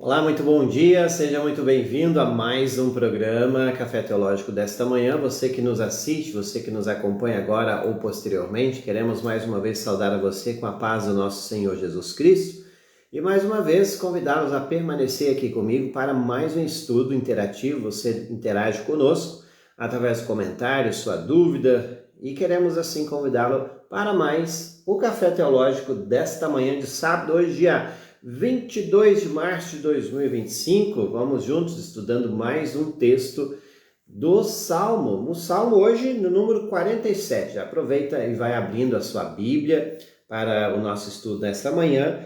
Olá, muito bom dia, seja muito bem-vindo a mais um programa Café Teológico desta manhã. Você que nos assiste, você que nos acompanha agora ou posteriormente, queremos mais uma vez saudar a você com a paz do nosso Senhor Jesus Cristo e mais uma vez convidá-los a permanecer aqui comigo para mais um estudo interativo. Você interage conosco através de comentários, sua dúvida, e queremos assim convidá-lo para mais o Café Teológico desta manhã de sábado, hoje dia 22 de março de 2025, vamos juntos estudando mais um texto do Salmo. O Salmo hoje no número 47. Já aproveita e vai abrindo a sua Bíblia para o nosso estudo nesta manhã.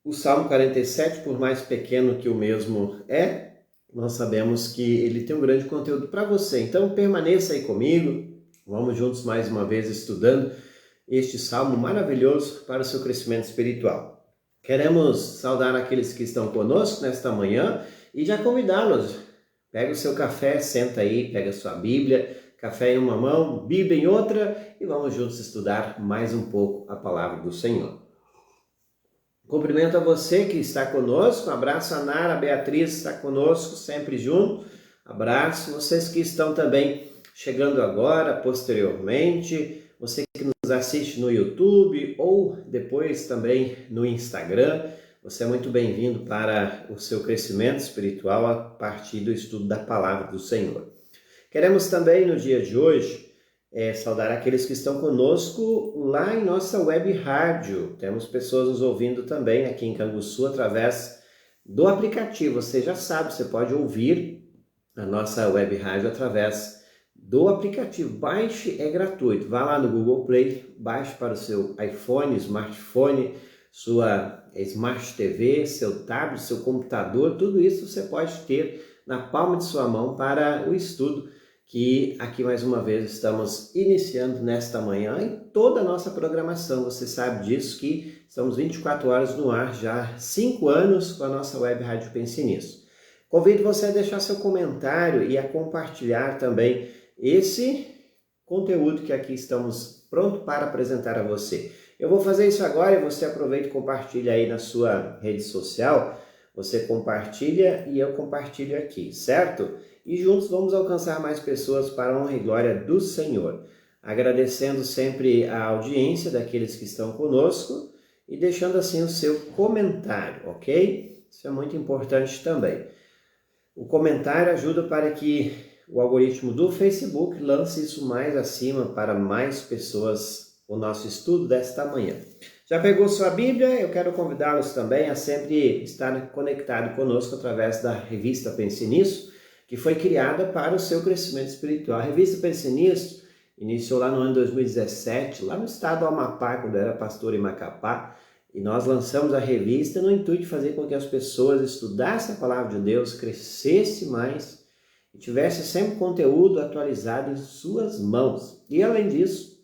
O Salmo 47, por mais pequeno que o mesmo nós sabemos que ele tem um grande conteúdo para você. Então permaneça aí comigo, vamos juntos mais uma vez estudando este Salmo maravilhoso para o seu crescimento espiritual. Queremos saudar aqueles que estão conosco nesta manhã e já convidá-los. Pega o seu café, senta aí, pega a sua Bíblia, café em uma mão, Bíblia em outra e vamos juntos estudar mais um pouco a palavra do Senhor. Cumprimento a você que está conosco, abraço a Nara, a Beatriz está conosco, sempre junto, abraço. Vocês que estão também chegando agora, posteriormente, você que nos assiste no YouTube ou depois também no Instagram, você é muito bem-vindo para o seu crescimento espiritual a partir do estudo da Palavra do Senhor. Queremos também no dia de hoje saudar aqueles que estão conosco lá em nossa web rádio. Temos pessoas nos ouvindo também aqui em Canguçu através do aplicativo. Você já sabe, você pode ouvir a nossa web rádio através do aplicativo. Baixe, é gratuito. Vá lá no Google Play, baixe para o seu iPhone, smartphone, sua Smart TV, seu tablet, seu computador, tudo isso você pode ter na palma de sua mão para o estudo que aqui mais uma vez estamos iniciando nesta manhã em toda a nossa programação. Você sabe disso, que estamos 24 horas no ar já há 5 anos com a nossa web Rádio Pense Nisso. Convido você a deixar seu comentário e a compartilhar também esse conteúdo que aqui estamos prontos para apresentar a você. Eu vou fazer isso agora e você aproveita e compartilha aí na sua rede social. Você compartilha e eu compartilho aqui, certo? E juntos vamos alcançar mais pessoas para a honra e glória do Senhor. Agradecendo sempre a audiência daqueles que estão conosco e deixando assim o seu comentário, ok? Isso é muito importante também. O comentário ajuda para que o algoritmo do Facebook lance isso mais acima para mais pessoas, o nosso estudo desta manhã. Já pegou sua Bíblia? Eu quero convidá-los também a sempre estar conectado conosco através da revista Pense Nisso, que foi criada para o seu crescimento espiritual. A revista Pense Nisso iniciou lá no ano 2017, lá no estado do Amapá, quando eu era pastor em Macapá, e nós lançamos a revista no intuito de fazer com que as pessoas estudassem a palavra de Deus, crescessem mais e tivesse sempre conteúdo atualizado em suas mãos. E além disso,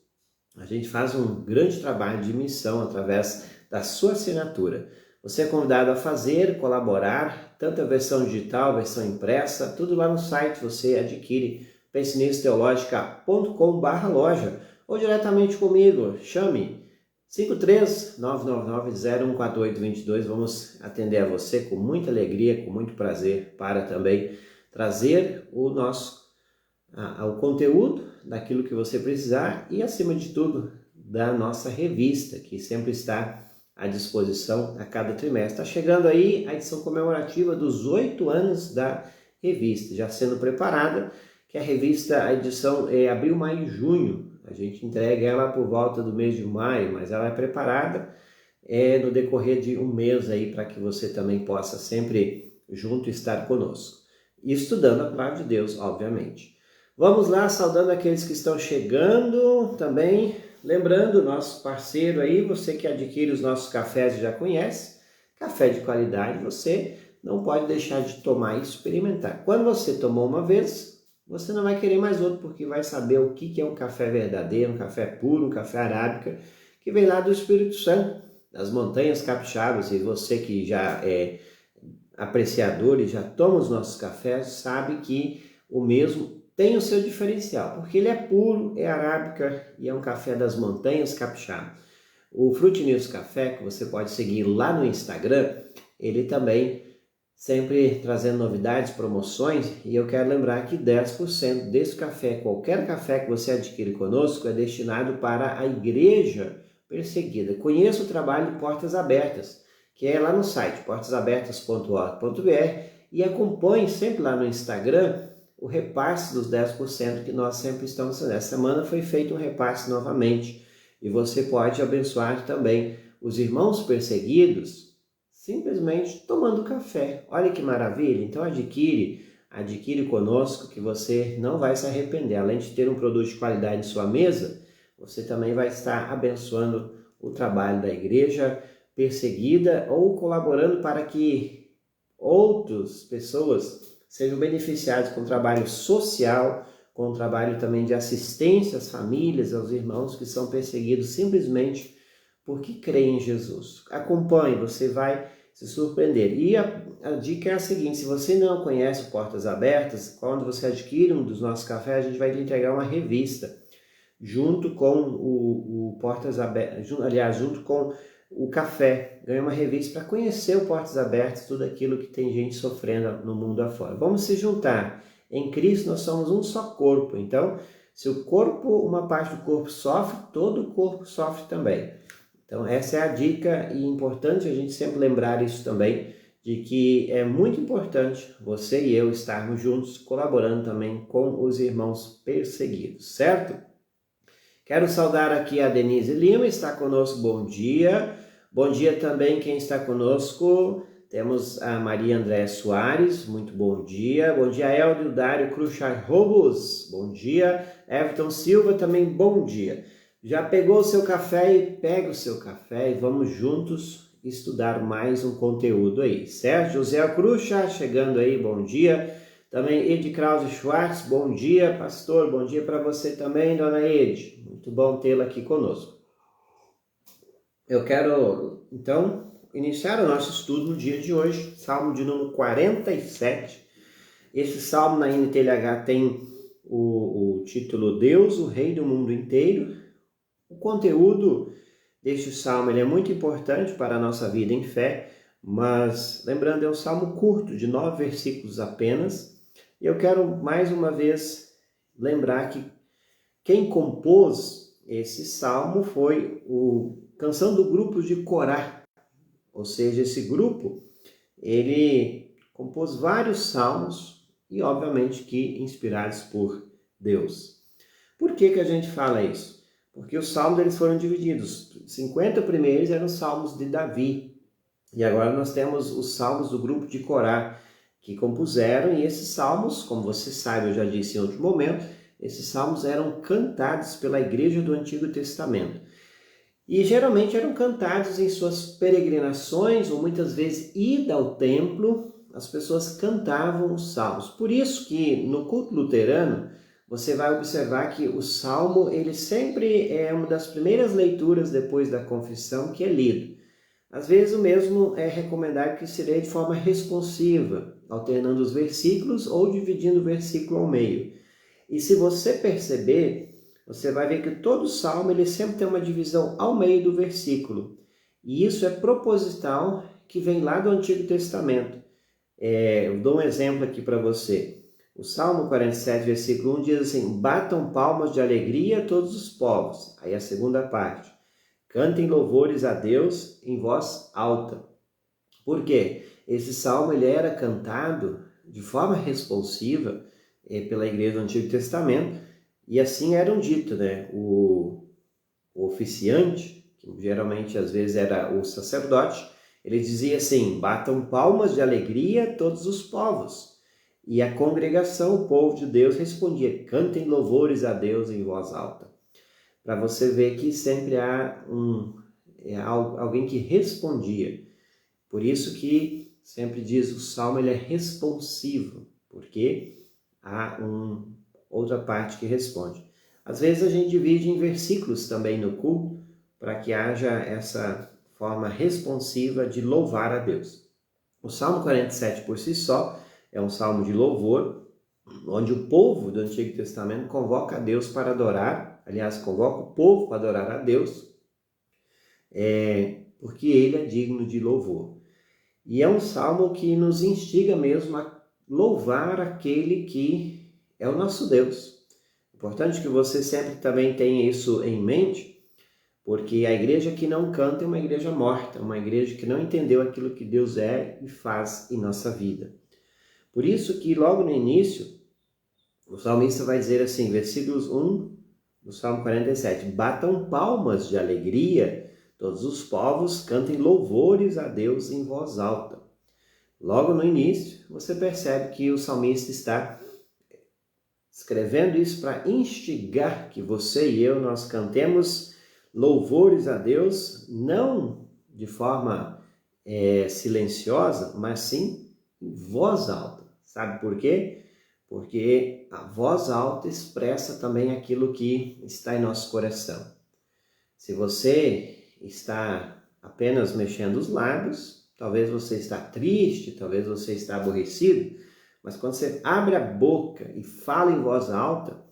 a gente faz um grande trabalho de missão através da sua assinatura. Você é convidado a fazer, colaborar, tanto a versão digital, a versão impressa, tudo lá no site você adquire, pensenissoteologica.com/loja ou diretamente comigo, chame 53-999-014822, vamos atender a você com muita alegria, com muito prazer, para também trazer o conteúdo daquilo que você precisar e, acima de tudo, da nossa revista, que sempre está à disposição a cada trimestre. Está chegando aí a edição comemorativa dos 8 anos da revista, já sendo preparada, que a revista, a edição é abril, maio e junho. A gente entrega ela por volta do mês de maio, mas ela é preparada no decorrer de um mês aí, para que você também possa sempre junto estar conosco. E estudando a palavra de Deus, obviamente. Vamos lá, saudando aqueles que estão chegando também. Lembrando, nosso parceiro aí, você que adquire os nossos cafés e já conhece, café de qualidade, você não pode deixar de tomar e experimentar. Quando você tomou uma vez, você não vai querer mais outro, porque vai saber o que é um café verdadeiro, um café puro, um café arábica, que vem lá do Espírito Santo, das montanhas capixabas. E você que já é apreciador e já toma os nossos cafés, sabe que o mesmo tem o seu diferencial, porque ele é puro, é arábica e é um café das montanhas capixaba. O Fruit News Café, que você pode seguir lá no Instagram, ele também sempre trazendo novidades, promoções, e eu quero lembrar que 10% desse café, qualquer café que você adquire conosco, é destinado para a igreja perseguida. Conheça o trabalho de Portas Abertas, que é lá no site portasabertas.org.br, e acompanhe sempre lá no Instagram o repasse dos 10% que nós sempre estamos fazendo. Essa semana foi feito um repasse novamente, e você pode abençoar também os irmãos perseguidos simplesmente tomando café. Olha que maravilha! Então adquire conosco que você não vai se arrepender. Além de ter um produto de qualidade em sua mesa, você também vai estar abençoando o trabalho da igreja perseguida ou colaborando para que outras pessoas sejam beneficiadas com o trabalho social, com o trabalho também de assistência às famílias, aos irmãos que são perseguidos simplesmente porque creem em Jesus. Acompanhe, você vai se surpreender. E a dica é a seguinte: se você não conhece o Portas Abertas, quando você adquire um dos nossos cafés, a gente vai te entregar uma revista junto com o Portas Abertas, aliás, junto com o café. Ganha uma revista para conhecer o Portas Abertas, tudo aquilo que tem gente sofrendo no mundo afora. Vamos se juntar. Em Cristo nós somos um só corpo. Então, se o corpo, uma parte do corpo sofre, todo o corpo sofre também. Então essa é a dica, e é importante a gente sempre lembrar isso também, de que é muito importante você e eu estarmos juntos, colaborando também com os irmãos perseguidos, certo? Quero saudar aqui a Denise Lima, está conosco, bom dia. Bom dia também quem está conosco, temos a Maria André Soares, muito bom dia. Bom dia, Eldio Dário Cruxai Robos, bom dia. Everton Silva também, bom dia. Já pegou o seu café? E pega o seu café e vamos juntos estudar mais um conteúdo aí, certo? José Cruxa chegando aí, bom dia. Também Ed Krause Schwartz, bom dia, pastor, bom dia para você também, dona Ed. Muito bom tê-la aqui conosco. Eu quero, então, iniciar o nosso estudo no dia de hoje, Salmo de número 47. Esse salmo na NTLH tem o título Deus, o Rei do Mundo Inteiro. O conteúdo deste salmo ele é muito importante para a nossa vida em fé, mas lembrando, é um salmo curto, de 9 versículos apenas. E eu quero mais uma vez lembrar que quem compôs esse salmo foi a canção do grupo de Corá, ou seja, esse grupo ele compôs vários salmos e obviamente que inspirados por Deus. Por que a gente fala isso? Porque os salmos eles foram divididos. 50 primeiros eram os salmos de Davi. E agora nós temos os salmos do grupo de Corá, que compuseram. E esses salmos, como você sabe, eu já disse em outro momento, esses salmos eram cantados pela igreja do Antigo Testamento. E geralmente eram cantados em suas peregrinações, ou muitas vezes ida ao templo, as pessoas cantavam os salmos. Por isso que no culto luterano, você vai observar que o salmo ele sempre é uma das primeiras leituras depois da confissão que é lido. Às vezes o mesmo é recomendado que se leia de forma responsiva, alternando os versículos ou dividindo o versículo ao meio. E se você perceber, você vai ver que todo salmo ele sempre tem uma divisão ao meio do versículo. E isso é proposital, que vem lá do Antigo Testamento. Eu dou um exemplo aqui para você. O Salmo 47, versículo 1 diz assim: batam palmas de alegria todos os povos. Aí a segunda parte: cantem louvores a Deus em voz alta. Por quê? Esse salmo ele era cantado de forma responsiva pela igreja do Antigo Testamento, e assim eram dito, né? O oficiante, que geralmente às vezes era o sacerdote, ele dizia assim: batam palmas de alegria todos os povos. E a congregação, o povo de Deus, respondia: cantem louvores a Deus em voz alta. Para você ver que sempre há alguém que respondia. Por isso que sempre diz o salmo ele é responsivo, porque há outra parte que responde. Às vezes a gente divide em versículos também no culto, para que haja essa forma responsiva de louvar a Deus. O Salmo 47 por si só é um salmo de louvor, onde o povo do Antigo Testamento convoca a Deus para adorar, aliás, convoca o povo para adorar a Deus, porque ele é digno de louvor. E é um salmo que nos instiga mesmo a louvar aquele que é o nosso Deus. Importante que você sempre também tenha isso em mente, porque a igreja que não canta é uma igreja morta, uma igreja que não entendeu aquilo que Deus é e faz em nossa vida. Por isso que logo no início, o salmista vai dizer assim, versículos 1 do Salmo 47, batam palmas de alegria, todos os povos cantem louvores a Deus em voz alta. Logo no início, você percebe que o salmista está escrevendo isso para instigar que você e eu, nós cantemos louvores a Deus, não de forma silenciosa, mas sim em voz alta. Sabe por quê? Porque a voz alta expressa também aquilo que está em nosso coração. Se você está apenas mexendo os lábios, talvez você está triste, talvez você está aborrecido, mas quando você abre a boca e fala em voz alta,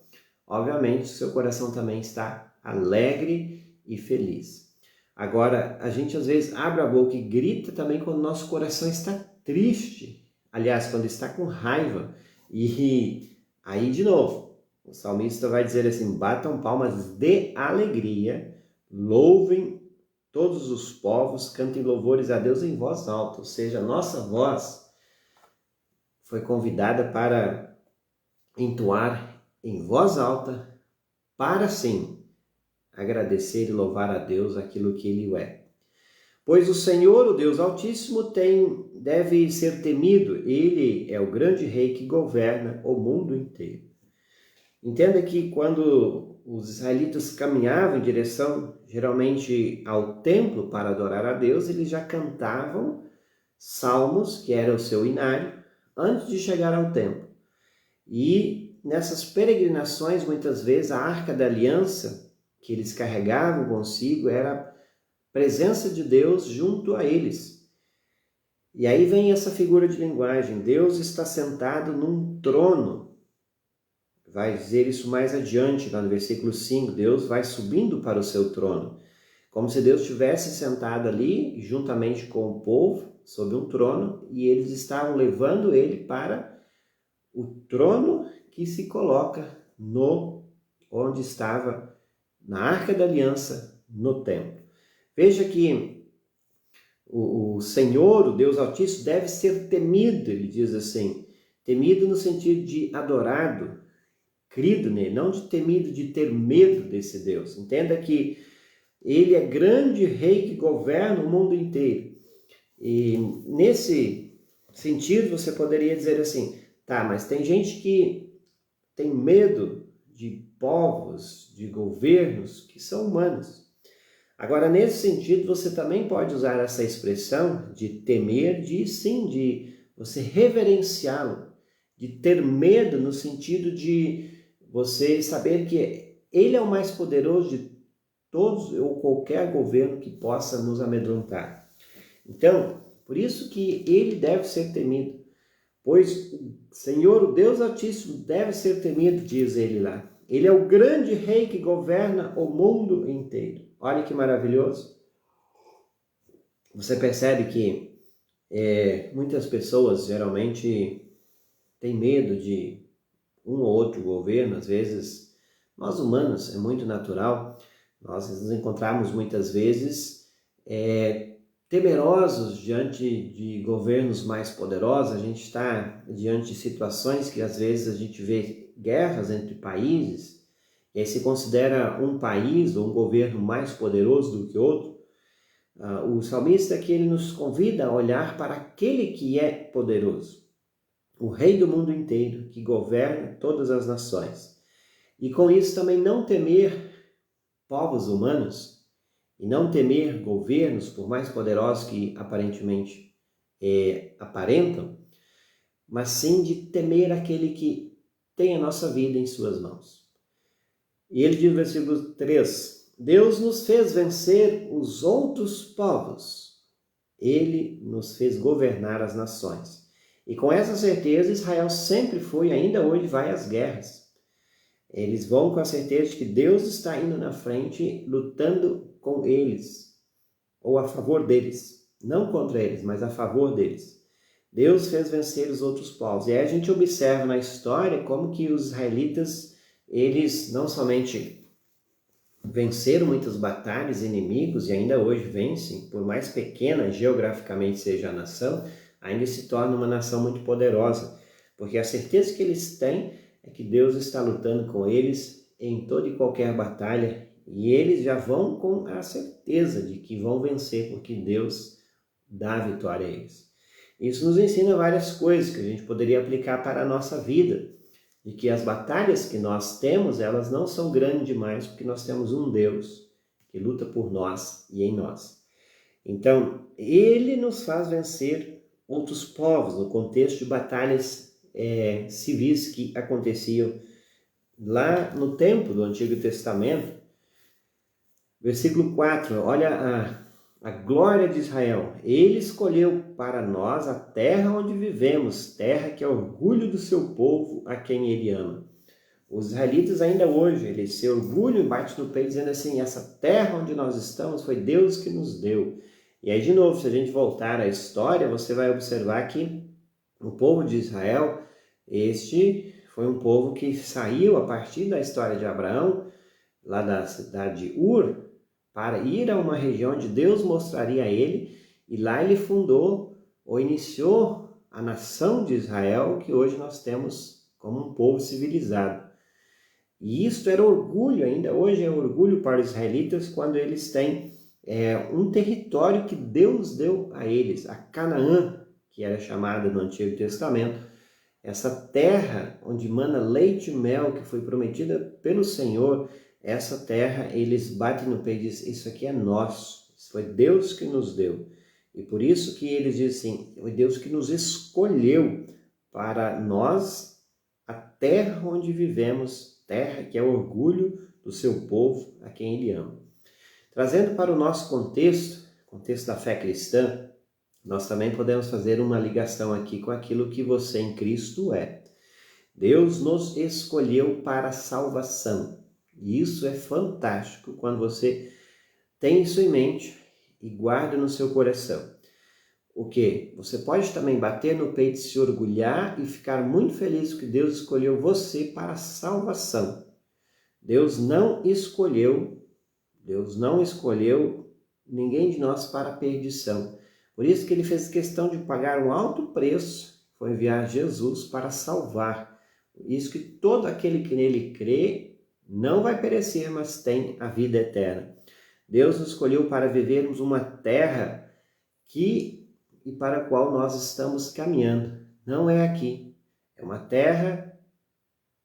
obviamente seu coração também está alegre e feliz. Agora, a gente às vezes abre a boca e grita também quando nosso coração está triste. Aliás, quando está com raiva. E aí, de novo, o salmista vai dizer assim, batam palmas de alegria, louvem todos os povos, cantem louvores a Deus em voz alta. Ou seja, a nossa voz foi convidada para entoar em voz alta, para sim agradecer e louvar a Deus aquilo que Ele é. Pois o Senhor, o Deus Altíssimo, deve ser temido. Ele é o grande rei que governa o mundo inteiro. Entenda que quando os israelitas caminhavam em direção, geralmente, ao templo para adorar a Deus, eles já cantavam salmos, que era o seu inário, antes de chegar ao templo. E nessas peregrinações, muitas vezes, a Arca da Aliança que eles carregavam consigo era a presença de Deus junto a eles. E aí vem essa figura de linguagem, Deus está sentado num trono. Vai dizer isso mais adiante, lá no versículo 5, Deus vai subindo para o seu trono. Como se Deus estivesse sentado ali, juntamente com o povo, sob um trono, e eles estavam levando ele para o trono que se coloca onde estava na Arca da Aliança, no templo. Veja que o Senhor, o Deus Altíssimo, deve ser temido, ele diz assim, temido no sentido de adorado, crido nele, não de temido, de ter medo desse Deus. Entenda que ele é grande rei que governa o mundo inteiro. E nesse sentido você poderia dizer assim, tá, mas tem gente que tem medo de povos, de governos que são humanos. Agora, nesse sentido, você também pode usar essa expressão de temer, de você reverenciá-lo, de ter medo no sentido de você saber que ele é o mais poderoso de todos ou qualquer governo que possa nos amedrontar. Então, por isso que ele deve ser temido, pois o Senhor, o Deus Altíssimo, deve ser temido, diz ele lá. Ele é o grande rei que governa o mundo inteiro. Olha que maravilhoso. Você percebe que muitas pessoas geralmente têm medo de um ou outro governo. Às vezes, nós humanos, é muito natural, nós nos encontramos muitas vezes temerosos diante de governos mais poderosos. A gente está diante de situações que às vezes a gente vê guerras entre países, e aí se considera um país ou um governo mais poderoso do que outro. O salmista aqui ele nos convida a olhar para aquele que é poderoso, o rei do mundo inteiro, que governa todas as nações. E com isso também não temer povos humanos, e não temer governos, por mais poderosos que aparentemente aparentam, mas sim de temer aquele que tem a nossa vida em suas mãos. E ele diz no versículo 3, Deus nos fez vencer os outros povos, ele nos fez governar as nações. E com essa certeza, Israel sempre foi e ainda hoje vai às guerras. Eles vão com a certeza de que Deus está indo na frente, lutando com eles, ou a favor deles. não contra eles, mas a favor deles. Deus fez vencer os outros povos. E aí a gente observa na história como que os israelitas, eles não somente venceram muitas batalhas inimigos e ainda hoje vencem, por mais pequena geograficamente seja a nação, ainda se torna uma nação muito poderosa, porque a certeza que eles têm é que Deus está lutando com eles em toda e qualquer batalha, e eles já vão com a certeza de que vão vencer, porque Deus dá a vitória a eles. Isso nos ensina várias coisas que a gente poderia aplicar para a nossa vida, de que as batalhas que nós temos, elas não são grandes demais, porque nós temos um Deus que luta por nós e em nós. Então, Ele nos faz vencer outros povos, no contexto de batalhas civis que aconteciam lá no tempo do Antigo Testamento. Versículo 4, olha a glória de Israel. Ele escolheu para nós a terra onde vivemos, terra que é orgulho do seu povo, a quem ele ama. Os israelitas ainda hoje, eles se orgulham e batem no peito dizendo assim, essa terra onde nós estamos foi Deus que nos deu. E aí de novo, se a gente voltar à história, você vai observar que o povo de Israel, este foi um povo que saiu a partir da história de Abraão, lá da cidade de Ur, para ir a uma região onde Deus mostraria a ele, e lá ele fundou ou iniciou a nação de Israel, que hoje nós temos como um povo civilizado. E isto era orgulho, ainda hoje é orgulho para os israelitas quando eles têm um território que Deus deu a eles, a Canaã, que era chamada no Antigo Testamento, essa terra onde mana leite e mel, que foi prometida pelo Senhor. Essa terra, eles batem no peito e dizem, isso aqui é nosso, isso foi Deus que nos deu. E por isso que eles dizem assim, foi Deus que nos escolheu para nós, a terra onde vivemos, terra que é o orgulho do seu povo, a quem ele ama. Trazendo para o nosso contexto da fé cristã, nós também podemos fazer uma ligação aqui com aquilo que você em Cristo é. Deus nos escolheu para a salvação. E isso é fantástico quando você tem isso em mente e guarda no seu coração. O quê? Você pode também bater no peito, se orgulhar e ficar muito feliz que Deus escolheu você para a salvação. Deus não escolheu ninguém de nós para a perdição. Por isso que ele fez questão de pagar um alto preço, foi enviar Jesus para salvar. Por isso que todo aquele que nele crê não vai perecer, mas tem a vida eterna. Deus nos escolheu para vivermos uma terra e para a qual nós estamos caminhando. Não é aqui. É uma terra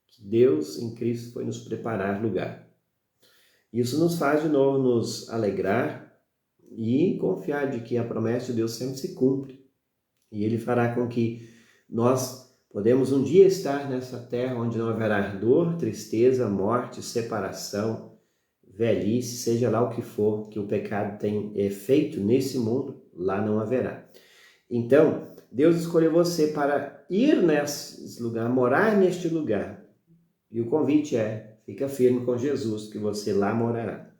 que Deus em Cristo foi nos preparar lugar. Isso nos faz de novo nos alegrar e confiar de que a promessa de Deus sempre se cumpre. E Ele fará com que nós podemos um dia estar nessa terra onde não haverá dor, tristeza, morte, separação, velhice, seja lá o que for que o pecado tem feito nesse mundo, lá não haverá. Então, Deus escolheu você para ir nesse lugar, morar neste lugar. E o convite fica firme com Jesus, que você lá morará.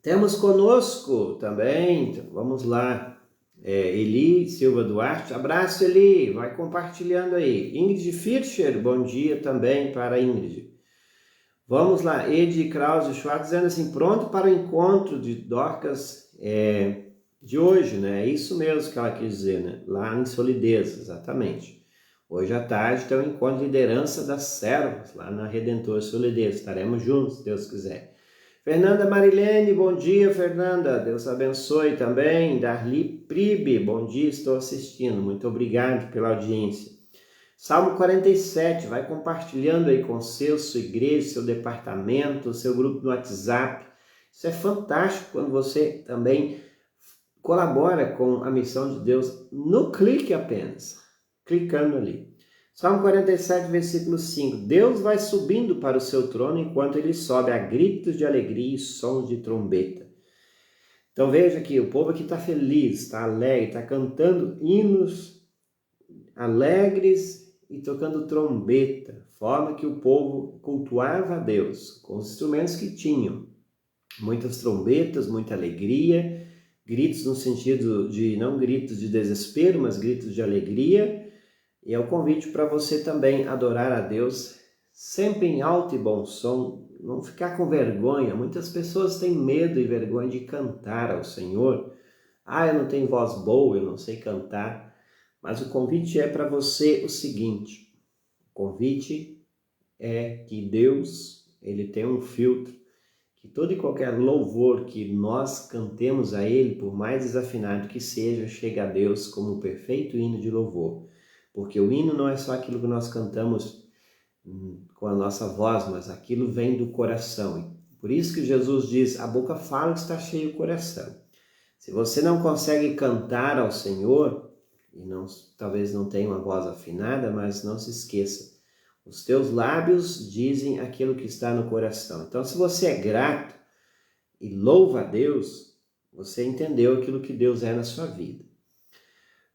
Temos conosco também, então, vamos lá, Eli Silva Duarte, abraço Eli, vai compartilhando aí. Ingrid Fischer, bom dia também para Ingrid. Vamos lá, Edi Krause Schwartz dizendo assim, pronto para o encontro de Dorcas de hoje, né? É isso mesmo que ela quis dizer, né? Lá em Solidez, exatamente. Hoje à tarde tem o encontro de liderança das servas, lá na Redentor Solidez. Estaremos juntos, se Deus quiser. Fernanda Marilene, bom dia, Fernanda. Deus abençoe também. Darli Pribe, bom dia, estou assistindo. Muito obrigado pela audiência. Salmo 47, vai compartilhando aí com sua igreja, seu departamento, seu grupo no WhatsApp. Isso é fantástico quando você também colabora com a missão de Deus no clique apenas, clicando ali. Salmo 47, versículo 5. Deus vai subindo para o seu trono enquanto ele sobe a gritos de alegria e sons de trombeta. Então veja que o povo aqui está feliz, está alegre, está cantando hinos alegres e tocando trombeta, forma que o povo cultuava a Deus com os instrumentos que tinham. Muitas trombetas, muita alegria, gritos no sentido de não gritos de desespero, mas gritos de alegria. E é o convite para você também adorar a Deus sempre em alto e bom som, não ficar com vergonha. Muitas pessoas têm medo e vergonha de cantar ao Senhor. Eu não tenho voz boa, eu não sei cantar. Mas o convite é para você o seguinte: o convite é que Deus, ele tem um filtro, que todo e qualquer louvor que nós cantemos a Ele, por mais desafinado que seja, chega a Deus como um perfeito hino de louvor. Porque o hino não é só aquilo que nós cantamos com a nossa voz, mas aquilo vem do coração. Por isso que Jesus diz, a boca fala que está cheio o coração. Se você não consegue cantar ao Senhor, e talvez não tenha uma voz afinada, mas não se esqueça, os teus lábios dizem aquilo que está no coração. Então, se você é grato e louva a Deus, você entendeu aquilo que Deus é na sua vida.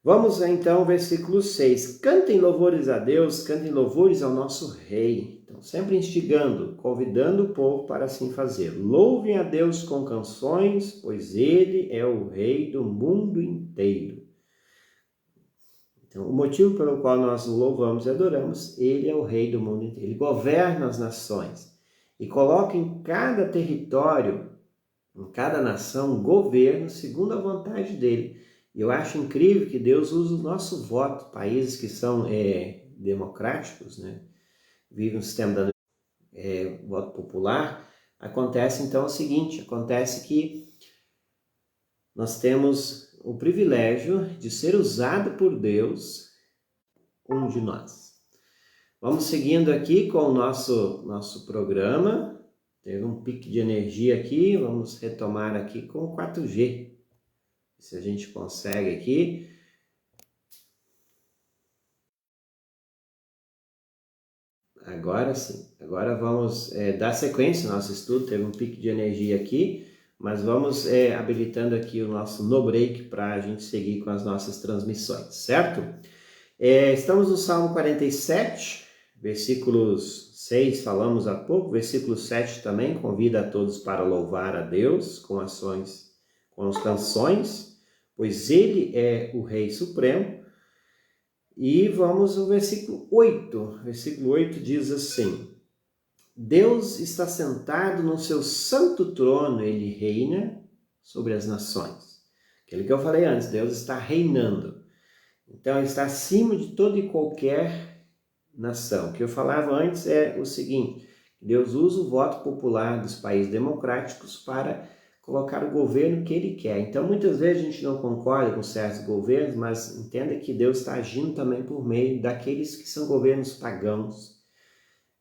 Vamos então ao versículo 6. Cantem louvores a Deus, cantem louvores ao nosso Rei. Então, sempre instigando, convidando o povo para assim fazer. Louvem a Deus com canções, pois Ele é o Rei do mundo inteiro. Então, o motivo pelo qual nós o louvamos e adoramos, Ele é o Rei do mundo inteiro. Ele governa as nações e coloca em cada território, em cada nação, um governo segundo a vontade dele. E eu acho incrível que Deus usa o nosso voto. Países que são democráticos, né? Vivem um sistema da voto popular. Acontece então o seguinte, acontece que nós temos o privilégio de ser usado por Deus, um de nós. Vamos seguindo aqui com o nosso programa. Teve um pique de energia aqui, vamos retomar aqui com o 4G. Se a gente consegue aqui. Agora sim. Agora vamos dar sequência ao nosso estudo. Teve um pique de energia aqui, mas vamos habilitando aqui o nosso no break para a gente seguir com as nossas transmissões, certo? Estamos no Salmo 47, versículos 6, falamos há pouco, versículo 7 também, convida a todos para louvar a Deus com ações, com as canções, pois Ele é o Rei Supremo. E vamos ao versículo 8. Versículo 8 diz assim: Deus está sentado no seu santo trono, Ele reina sobre as nações. Aquilo que eu falei antes, Deus está reinando. Então, Ele está acima de toda e qualquer nação. O que eu falava antes é o seguinte: Deus usa o voto popular dos países democráticos para colocar o governo que Ele quer. Então, muitas vezes a gente não concorda com certos governos, mas entenda que Deus está agindo também por meio daqueles que são governos pagãos,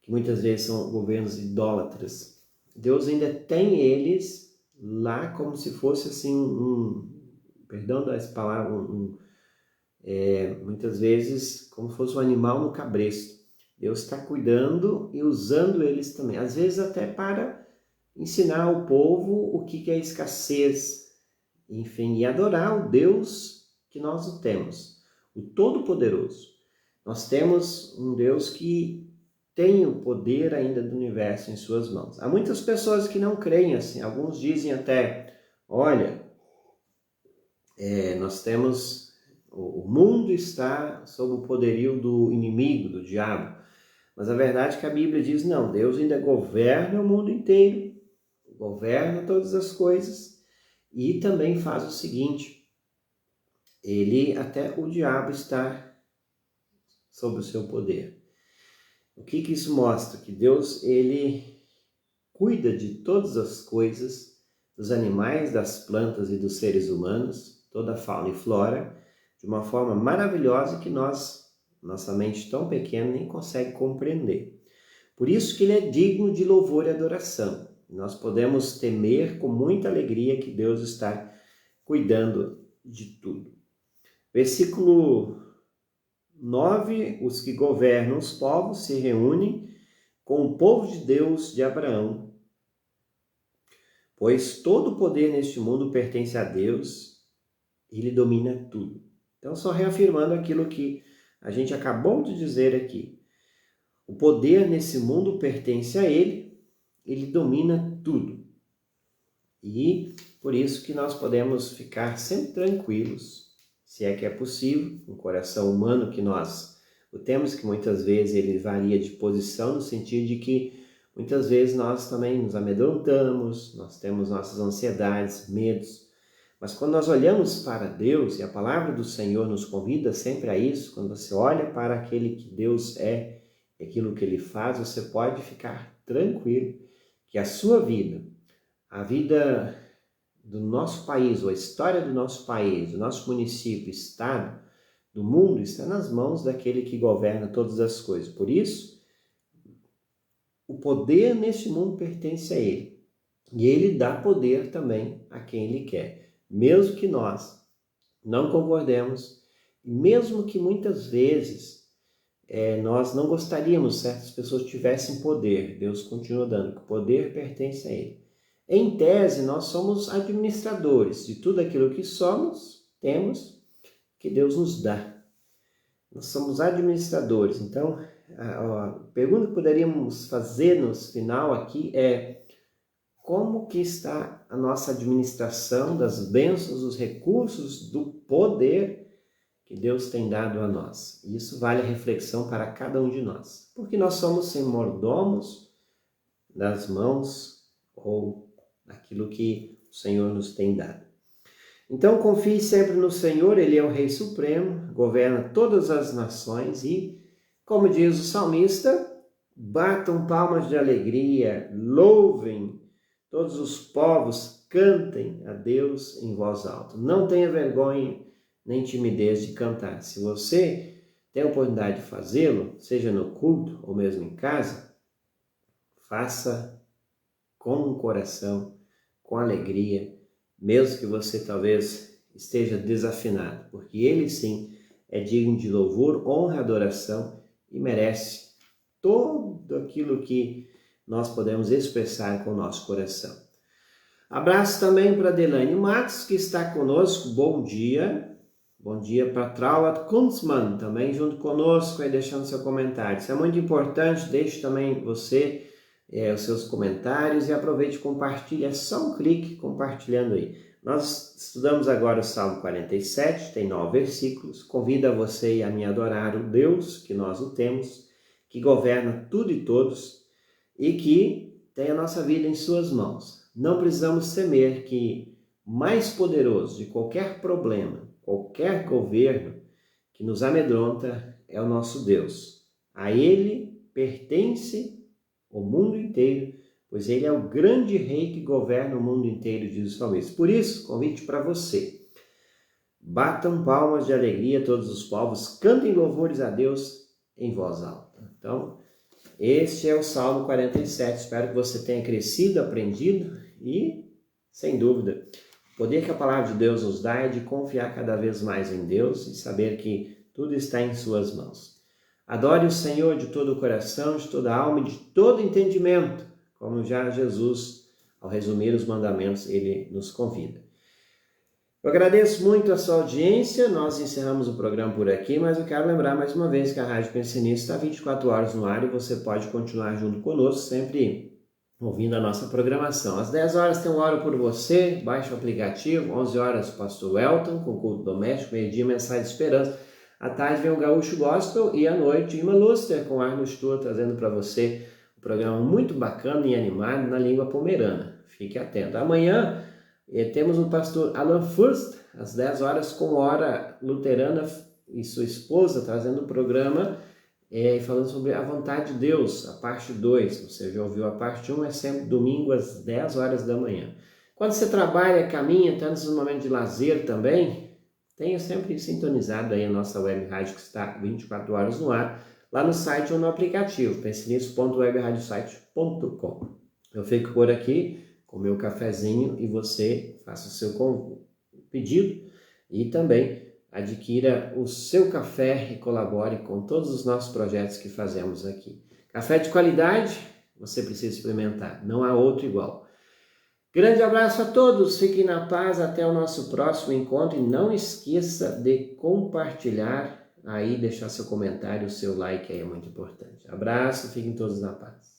que muitas vezes são governos idólatras. Deus ainda tem eles lá como se fosse assim perdão das palavras, muitas vezes como se fosse um animal no cabresto. Deus está cuidando e usando eles também, às vezes até para ensinar ao povo o que é escassez, enfim, e adorar o Deus que nós o temos, o Todo-Poderoso. Nós temos um Deus que tem o poder ainda do universo em suas mãos. Há muitas pessoas que não creem assim, alguns dizem até, olha, nós temos, o mundo está sob o poderio do inimigo, do diabo, mas a verdade é que a Bíblia diz, não, Deus ainda governa o mundo inteiro, governa todas as coisas e também faz o seguinte, até o diabo está sob o seu poder. O que isso mostra? Que Deus, ele cuida de todas as coisas, dos animais, das plantas e dos seres humanos, toda a fauna e flora, de uma forma maravilhosa que nossa mente tão pequena nem consegue compreender. Por isso que ele é digno de louvor e adoração. Nós podemos temer com muita alegria que Deus está cuidando de tudo. Versículo 9, os que governam os povos se reúnem com o povo de Deus de Abraão, pois todo o poder neste mundo pertence a Deus, ele domina tudo. Então, só reafirmando aquilo que a gente acabou de dizer aqui. O poder nesse mundo pertence a ele domina tudo. E Por isso que nós podemos ficar sempre tranquilos, se é que é possível, um coração humano que nós o temos, que muitas vezes ele varia de posição, no sentido de que muitas vezes nós também nos amedrontamos, nós temos nossas ansiedades, medos, mas quando nós olhamos para Deus, e a palavra do Senhor nos convida sempre a isso, quando você olha para aquele que Deus é, aquilo que Ele faz, você pode ficar tranquilo que a sua vida, a vida do nosso país, ou a história do nosso país, do nosso município, estado, do mundo, está nas mãos daquele que governa todas as coisas. Por isso, o poder neste mundo pertence a Ele. E Ele dá poder também a quem Ele quer. Mesmo que nós não concordemos, mesmo que muitas vezes nós não gostaríamos que certas pessoas tivessem poder, Deus continua dando, que o poder pertence a Ele. Em tese, nós somos administradores de tudo aquilo que somos, temos, que Deus nos dá. Nós somos administradores. Então, a pergunta que poderíamos fazer no final aqui é: como que está a nossa administração das bênçãos, dos recursos, do poder que Deus tem dado a nós? Isso vale a reflexão para cada um de nós. Porque nós somos sem mordomos das mãos ou daquilo que o Senhor nos tem dado. Então confie sempre no Senhor, Ele é o Rei Supremo, governa todas as nações e, como diz o salmista, batam palmas de alegria, louvem todos os povos, cantem a Deus em voz alta. Não tenha vergonha nem timidez de cantar. Se você tem a oportunidade de fazê-lo, seja no culto ou mesmo em casa, faça com o coração, com alegria, mesmo que você talvez esteja desafinado, porque Ele sim é digno de louvor, honra e adoração e merece tudo aquilo que nós podemos expressar com o nosso coração. Abraço também para Delaine Matos, que está conosco. Bom dia. Bom dia para Traut Kunzmann, também junto conosco, aí deixando seu comentário. Isso é muito importante, deixe também você os seus comentários e aproveite e compartilhe. É só um clique compartilhando aí. Nós estudamos agora o Salmo 47, tem 9 versículos. Convida você a me adorar o Deus, que nós o temos, que governa tudo e todos e que tem a nossa vida em suas mãos. Não precisamos temer que mais poderoso de qualquer problema, qualquer governo que nos amedronta é o nosso Deus. A Ele pertence o mundo inteiro, pois Ele é o grande Rei que governa o mundo inteiro, diz o salmista. Por isso, convite para você. Batam palmas de alegria todos os povos, cantem louvores a Deus em voz alta. Então, este é o Salmo 47. Espero que você tenha crescido, aprendido e, sem dúvida, o poder que a palavra de Deus nos dá é de confiar cada vez mais em Deus e saber que tudo está em suas mãos. Adore o Senhor de todo o coração, de toda a alma e de todo entendimento, como já Jesus, ao resumir os mandamentos, Ele nos convida. Eu agradeço muito a sua audiência, nós encerramos o programa por aqui, mas eu quero lembrar mais uma vez que a Rádio Pensionista está 24 horas no ar e você pode continuar junto conosco, sempre ouvindo a nossa programação. Às 10 horas tem um Oro por Você, baixe o aplicativo, 11 horas Pastor Welton, com culto doméstico, meio-dia, mensagem de esperança. À tarde vem o Gaúcho Gospel e à noite Irma Luster com Arno Stur, trazendo para você um programa muito bacana e animado na língua pomerana. Fique atento. Amanhã temos o pastor Alan Furst, às 10 horas, com Hora Luterana e sua esposa, trazendo o programa falando sobre a vontade de Deus, a parte 2. Você já ouviu a parte 1, é sempre domingo às 10 horas da manhã. Quando você trabalha, caminha, está nesses momentos de lazer também, tenha sempre sintonizado aí a nossa web rádio que está 24 horas no ar, lá no site ou no aplicativo, pensenisso.webradiosite.com. Eu fico por aqui com o meu cafezinho e você faça o seu pedido e também adquira o seu café e colabore com todos os nossos projetos que fazemos aqui. Café de qualidade, você precisa experimentar, não há outro igual. Grande abraço a todos, fiquem na paz, até o nosso próximo encontro e não esqueça de compartilhar aí, deixar seu comentário, o seu like aí é muito importante. Abraço, fiquem todos na paz.